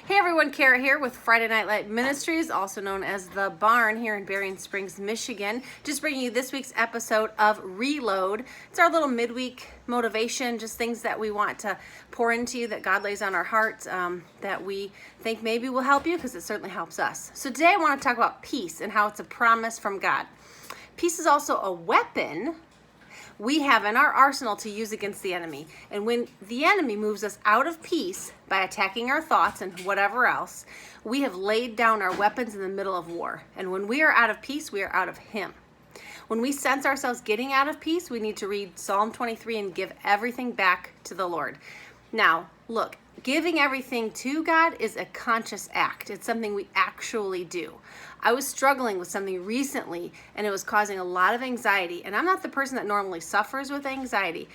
Hey everyone, Kara here with Friday Night Light Ministries, also known as The Barn here in Berrien Springs, Michigan. Just bringing you this week's episode of Reload. It's our little midweek motivation, just things that we want to pour into you that God lays on our hearts that we think maybe will help you, because it certainly helps us. So today I want to talk about peace and how it's a promise from God. Peace is also a weapon we have in our arsenal to use against the enemy. And when the enemy moves us out of peace by attacking our thoughts and whatever else, we have laid down our weapons in the middle of war. And when we are out of peace, we are out of him. When we sense ourselves getting out of peace, we need to read Psalm 23 and give everything back to the Lord. Now, look, giving everything to God is a conscious act. It's something we actually do. I was struggling with something recently, and it was causing a lot of anxiety. And I'm not the person that normally suffers with anxiety,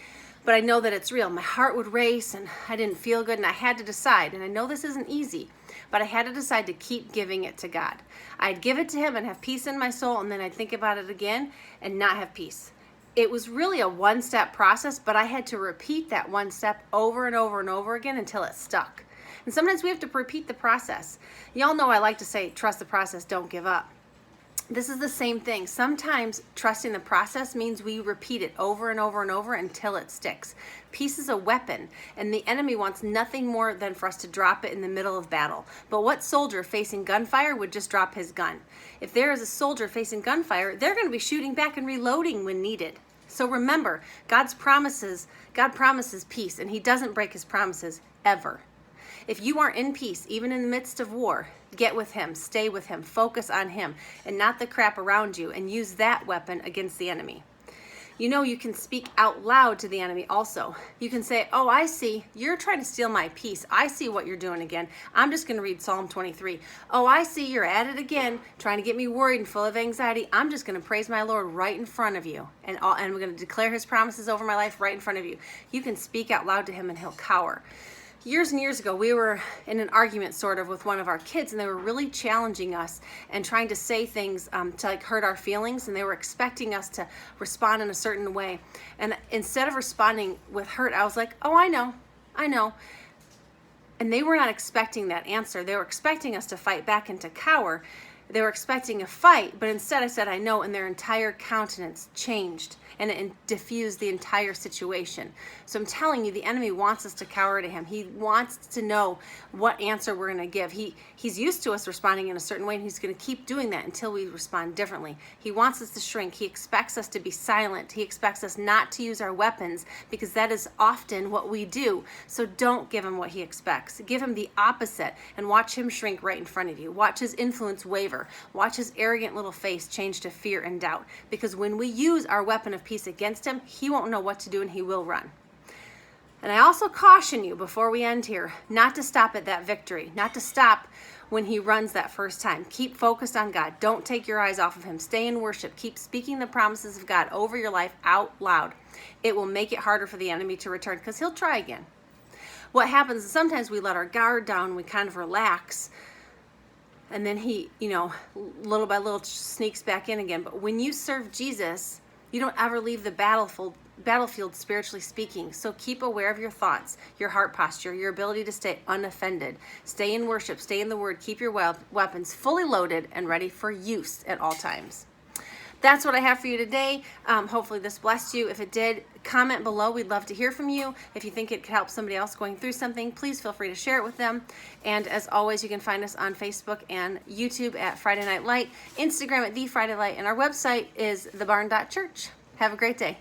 but I know that it's real. My heart would race, and I didn't feel good, and I had to decide. And I know this isn't easy, but I had to decide to keep giving it to God. I'd give it to him and have peace in my soul, and then I'd think about it again and not have peace. It was really a one-step process, but I had to repeat that one step over and over and over again until it stuck. And sometimes we have to repeat the process. Y'all know I like to say, trust the process, don't give up. This is the same thing. Sometimes trusting the process means we repeat it over and over and over until it sticks. Peace is a weapon, and the enemy wants nothing more than for us to drop it in the middle of battle. But what soldier facing gunfire would just drop his gun? If there is a soldier facing gunfire, they're going to be shooting back and reloading when needed. So remember, God promises peace, and he doesn't break his promises ever. If you are in peace, even in the midst of war, get with him, stay with him, focus on him, and not the crap around you, and use that weapon against the enemy. You know, you can speak out loud to the enemy also. You can say, oh, I see, you're trying to steal my peace. I see what you're doing again. I'm just going to read Psalm 23. Oh, I see, you're at it again, trying to get me worried and full of anxiety. I'm just going to praise my Lord right in front of you. And we're going to declare his promises over my life right in front of you. You can speak out loud to him and he'll cower. Years and years ago, we were in an argument sort of with one of our kids, and they were really challenging us and trying to say things to like hurt our feelings, and they were expecting us to respond in a certain way. And instead of responding with hurt, I was like, oh, I know. And they were not expecting that answer. They were expecting us to fight back and to cower. They were expecting a fight, but instead I said, I know, and their entire countenance changed, and it diffused the entire situation. So I'm telling you, the enemy wants us to cower to him. He wants to know what answer we're going to give. He's used to us responding in a certain way, and he's going to keep doing that until we respond differently. He wants us to shrink. He expects us to be silent. He expects us not to use our weapons, because that is often what we do. So don't give him what he expects. Give him the opposite, and watch him shrink right in front of you. Watch his influence waver. Watch his arrogant little face change to fear and doubt. Because when we use our weapon of peace against him, he won't know what to do, and he will run. And I also caution you before we end here, not to stop at that victory, not to stop when he runs that first time. Keep focused on God. Don't take your eyes off of him. Stay in worship. Keep speaking the promises of God over your life out loud. It will make it harder for the enemy to return, because he'll try again. What happens is sometimes we let our guard down, we kind of relax, and then he, little by little sneaks back in again. But when you serve Jesus, you don't ever leave the battlefield spiritually speaking. So keep aware of your thoughts, your heart posture, your ability to stay unoffended. Stay in worship, stay in the word, keep your weapons fully loaded and ready for use at all times. That's what I have for you today. Hopefully this blessed you. If it did, comment below. We'd love to hear from you. If you think it could help somebody else going through something, please feel free to share it with them. And as always, you can find us on Facebook and YouTube at Friday Night Light, Instagram at The Friday Light, and our website is thebarn.church. Have a great day.